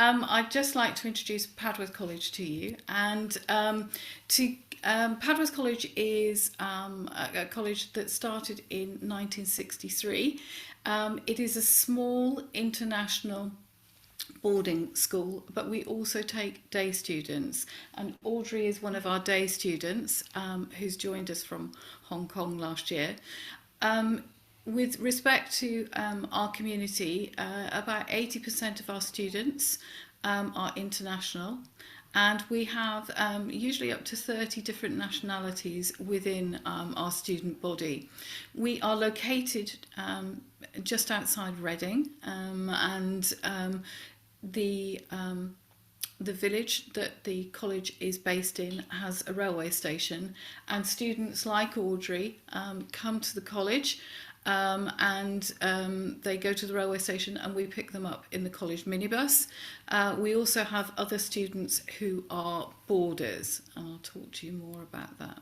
I'd just like to introduce Padworth College to you. And Padworth College is a college that started in 1963. It is a small international boarding school, but we also take day students. And Audrey is one of our day students who's joined us from Hong Kong last year. With respect to our community, about 80% of our students are international, and we have usually up to 30 different nationalities within our student body. We are located just outside Reading, and the village that the college is based in has a railway station, and students like Audrey come to the college and they go to the railway station and we pick them up in the college minibus. We also have other students who are boarders, and I'll talk to you more about that.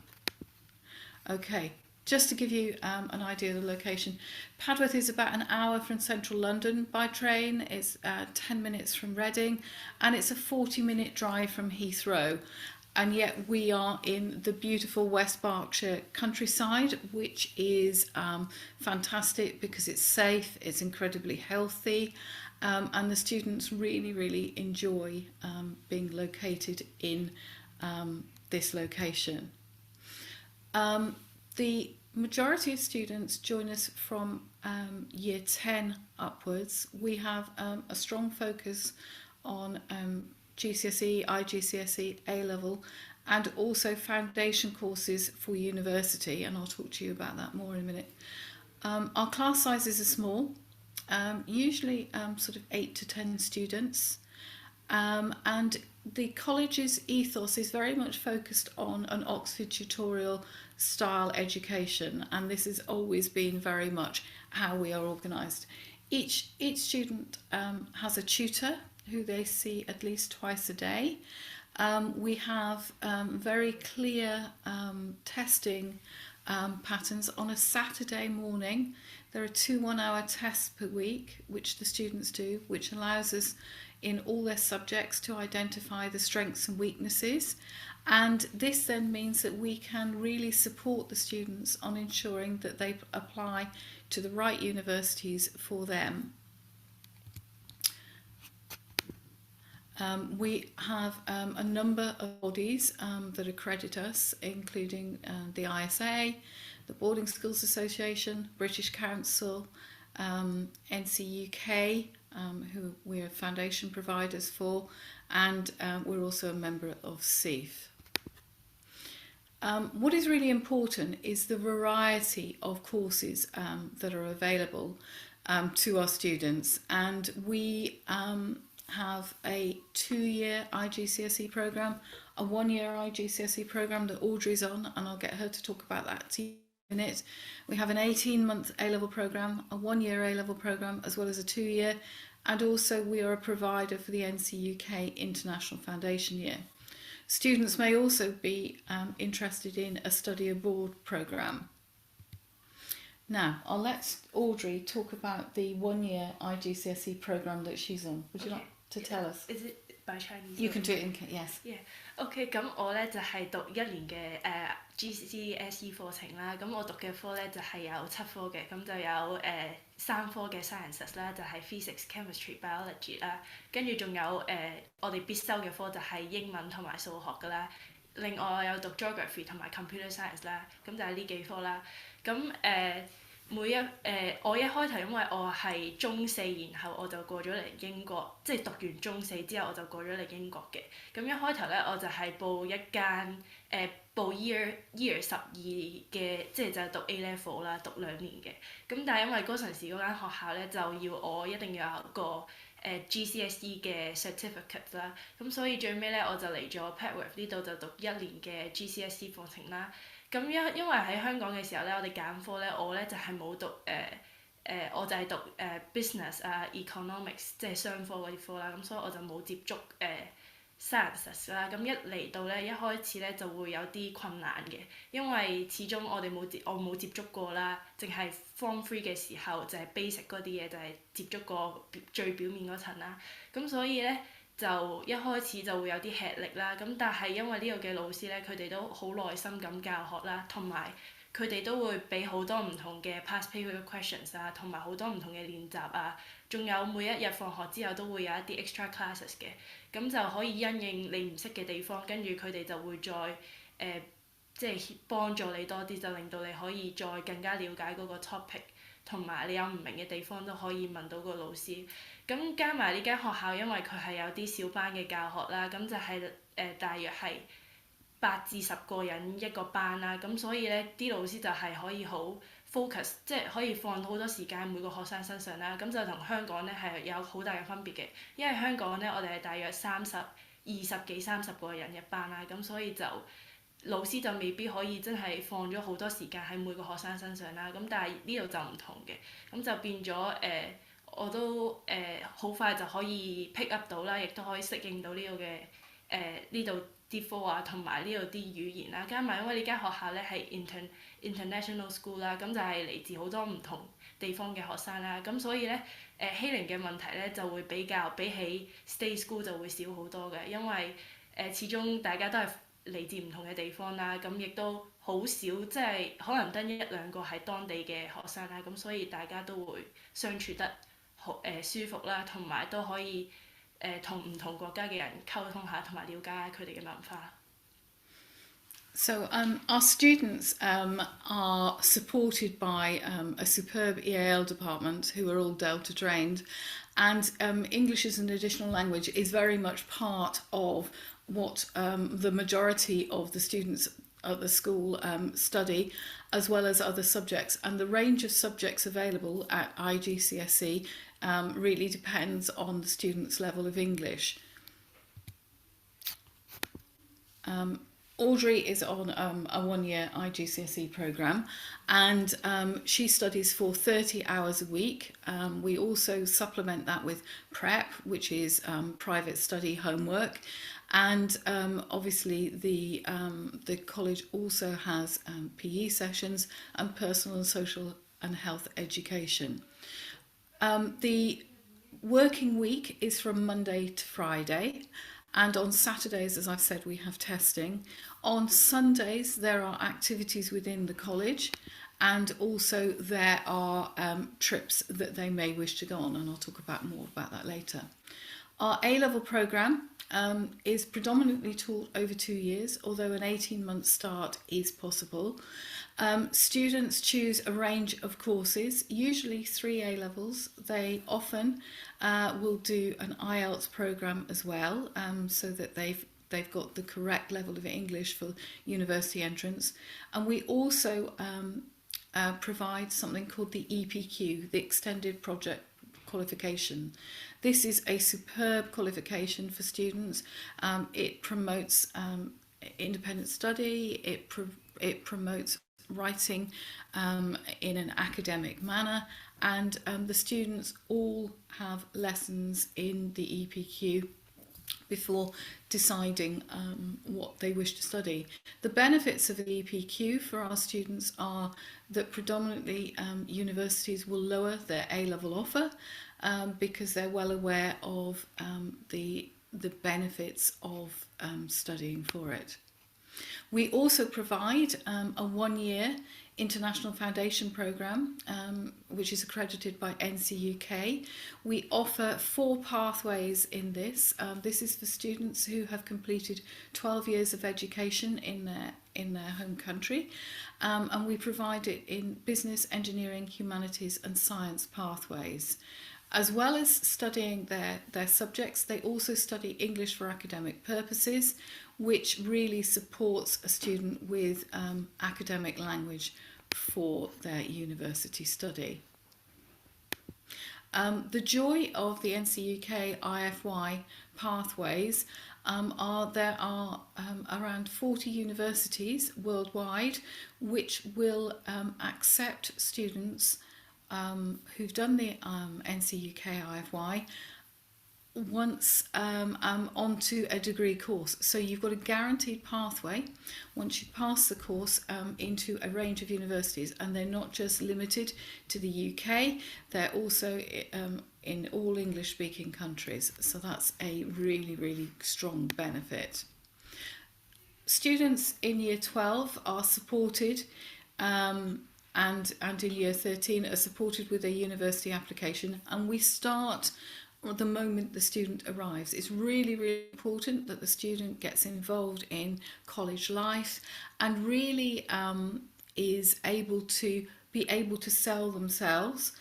Okay, just to give you an idea of the location, Padworth is about an hour from central London by train. It's 10 minutes from Reading, and it's a 40-minute drive from Heathrow. And yet we are in the beautiful West Berkshire countryside, which is fantastic because it's safe, it's incredibly healthy, and the students really, really enjoy being located in this location. The majority of students join us from year 10 upwards. We have a strong focus on GCSE, IGCSE, A-level, and also foundation courses for university, and I'll talk to you about that more in a minute. Our class sizes are small, usually sort of 8 to 10 students, and the college's ethos is very much focused on an Oxford tutorial style education, and this has always been very much how we are organised. Each student has a tutor who they see at least twice a day. We have very clear testing patterns. On a Saturday morning, there are 2 one-hour tests per week, which the students do, which allows us in all their subjects to identify the strengths and weaknesses. And this then means that we can really support the students on ensuring that they apply to the right universities for them. We have a number of bodies that accredit us, including the ISA, the Boarding Schools Association, British Council, NCUK, who we're foundation providers for, and we're also a member of CEIF. What is really important is the variety of courses that are available to our students, and we have a 2-year IGCSE programme, a 1-year IGCSE programme that Audrey's on, and I'll get her to talk about that in a minute. We have an 18-month A-level programme, a 1-year A-level programme, as well as a 2-year, and also we are a provider for the NCUK International Foundation Year. Students may also be interested in a study abroad programme. Now, I'll let Audrey talk about the 1-year IGCSE programme that she's on. Would you like to tell us? Is it by Chinese? You can do it in, yes. Yeah. OK， 咁我咧就係讀1年嘅GCSE 課程啦。咁我讀嘅科咧就係有7科嘅，咁就有3科嘅 sciences 啦，就係 physics、chemistry、biology 啦。跟住仲有我哋必修嘅科就係英文同埋數學噶啦。另外我有讀 geography 同埋 computer science 啦，咁就係呢幾科啦。咁我一開頭因為我係中4，然後我就過咗嚟英國，即係讀完中4之後我就過咗嚟英國嘅。咁一開頭咧我就係報一間報 year 12嘅，即係就係讀 A level 啦，讀2年嘅。咁但係因為嗰陣時嗰間學校咧就要我一定要有個GCSE 嘅 certificate 啦，咁所以最尾咧我就嚟咗 Padworth 呢度就讀1年嘅 GCSE 課程啦。咁因為喺香港嘅時候咧，我哋揀科咧，我咧就係冇讀我就係讀business 啊 economics 即係商科嗰啲科啦，咁所以我就冇接觸sciences 啦。咁一嚟到咧，一開始咧就會有啲困難嘅，因為始終我冇接觸過啦，淨係 Form 3嘅時候就係 basic 嗰啲嘢就係接觸過最表面嗰層啦。咁所以咧就一開始就會有啲吃力啦。咁但係因為呢度嘅老師咧，佢哋都好耐心咁教學啦，同埋佢哋都會俾好多唔同嘅 past paper questions 啊，同埋好多唔同嘅練習啊，仲有每一日放學之後都會有一啲 extra classes 嘅，咁就可以因應你唔識嘅地方，跟住佢哋就會再即係幫助你多啲，就令到你可以再更加了解嗰個 topic，同埋你有唔明嘅地方都可以問到個老師。咁加埋呢間學校，因為佢係有啲小班嘅教學啦，咁就係大約係8至10個人一個班啦，咁所以咧啲老師就係可以好 focus，即係可以放好多時間每個學生身上啦。咁就同香港咧係有好大嘅分別嘅，因為香港咧我哋係大約20幾30個人一班啦，咁所以就老師就未必可以真係放咗好多時間喺每個學生身上啦。咁但係呢度就唔同嘅，咁就變咗我都好快就可以 pick up 到啦，亦都可以適應到呢度嘅呢度啲科啊，同埋呢度啲語言啦。加埋因為呢間學校咧係 international school 啦，咁就係嚟自好多唔同地方嘅學生啦。咁所以咧欺凌嘅問題咧就會比起 state school 就會少好多嘅，因為始終大家都係嚟自唔同嘅地方啦，咁亦都好少即係可能得1兩個係當地嘅學生啦，咁所以大家都會相處得好舒服啦，同埋都可以同唔同國家嘅人溝通下，同埋了解下佢哋嘅文化。So our students are supported by a superb EAL department who are all Delta trained, and English as an additional language is very much part of what the majority of the students at the school study, as well as other subjects. And the range of subjects available at IGCSE really depends on the student's level of English. Audrey is on a one-year IGCSE programme, and she studies for 30 hours a week. We also supplement that with prep, which is private study homework, and obviously the college also has PE sessions and personal and social and health education. The working week is from Monday to Friday, and on Saturdays, as I've said, we have testing. On Sundays, there are activities within the college, and also there are trips that they may wish to go on, and I'll talk more about that later. Our A-level programme is predominantly taught over 2 years, although an 18-month start is possible. Students choose a range of courses, usually 3 A-levels. They often will do an IELTS programme as well, so that they've got the correct level of English for university entrance. And we also provide something called the EPQ, the Extended Project Qualification. This is a superb qualification for students. It promotes independent study, it promotes writing in an academic manner, and the students all have lessons in the EPQ before deciding what they wish to study. The benefits of the EPQ for our students are that predominantly universities will lower their A-level offer because they're well aware of the benefits of studying for it. We also provide a one-year International Foundation Programme, which is accredited by NCUK. We offer 4 pathways in this. This is for students who have completed 12 years of education in their home country, and we provide it in business, engineering, humanities and science pathways. As well as studying their subjects, they also study English for academic purposes, which really supports a student with academic language for their university study. The joy of the NCUK IFY pathways there are around 40 universities worldwide which will accept students who've done the NCUK IFY once onto a degree course. So you've got a guaranteed pathway once you pass the course into a range of universities, and they're not just limited to the UK, they're also in all English speaking countries. So that's a really, really strong benefit. Students in year 12 are supported and in year 13 are supported with a university application, and we start the moment the student arrives. It's really, really important that the student gets involved in college life and really is able to sell themselves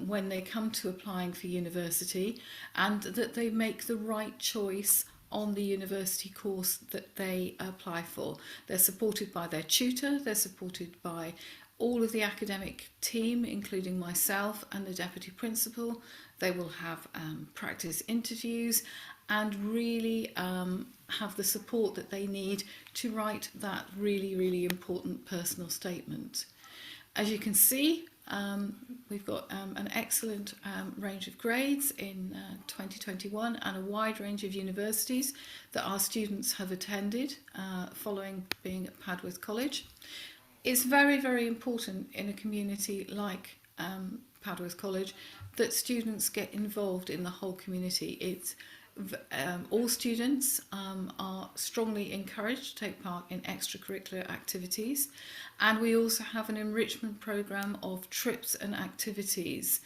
when they come to applying for university, and that they make the right choice on the university course that they apply for. They're supported by their tutor, they're supported by all of the academic team, including myself and the deputy principal. They will have practice interviews and really have the support that they need to write that really, really important personal statement. As you can see, we've got an excellent range of grades in 2021 and a wide range of universities that our students have attended following being at Padworth College. It's very, very important in a community like Padworth College that students get involved in the whole community. It's all students are strongly encouraged to take part in extracurricular activities, and we also have an enrichment programme of trips and activities.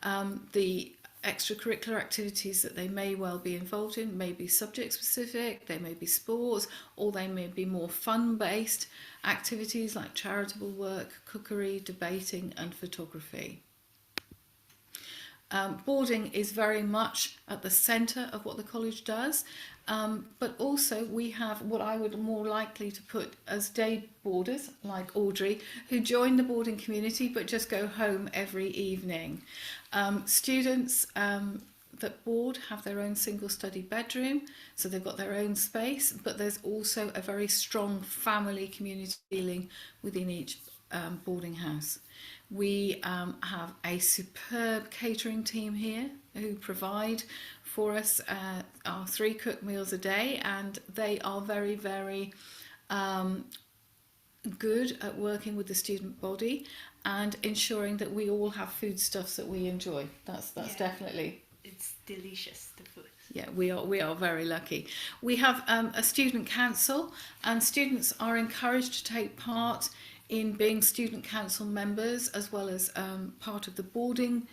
The extracurricular activities that they may well be involved in may be subject specific, they may be sports, or they may be more fun based activities like charitable work, cookery, debating and photography. Boarding is very much at the centre of what the college does, but also we have what I would more likely to put as day boarders, like Audrey, who join the boarding community but just go home every evening. Students that board have their own single study bedroom, so they've got their own space, but there's also a very strong family community feeling within each boarding house. We have a superb catering team here who provide for us our 3 cooked meals a day, and they are very, very good at working with the student body and ensuring that we all have foodstuffs that we enjoy. That's definitely... It's delicious, the food. Yeah, we are very lucky. We have a student council, and students are encouraged to take part in being student council members as well as part of the boarding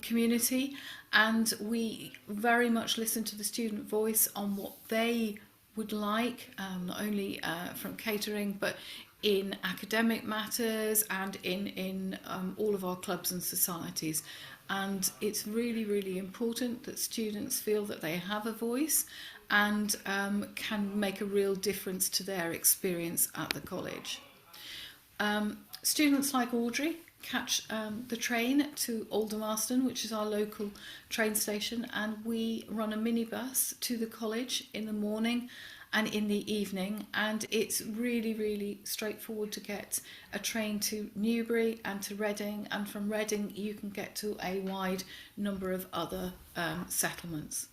community, and we very much listen to the student voice on what they would like, not only from catering but in academic matters and in all of our clubs and societies. And it's really, really important that students feel that they have a voice and can make a real difference to their experience at the college. Students like Audrey catch the train to Aldermaston, which is our local train station, and we run a minibus to the college in the morning and in the evening, and it's really, really straightforward to get a train to Newbury and to Reading, and from Reading you can get to a wide number of other settlements.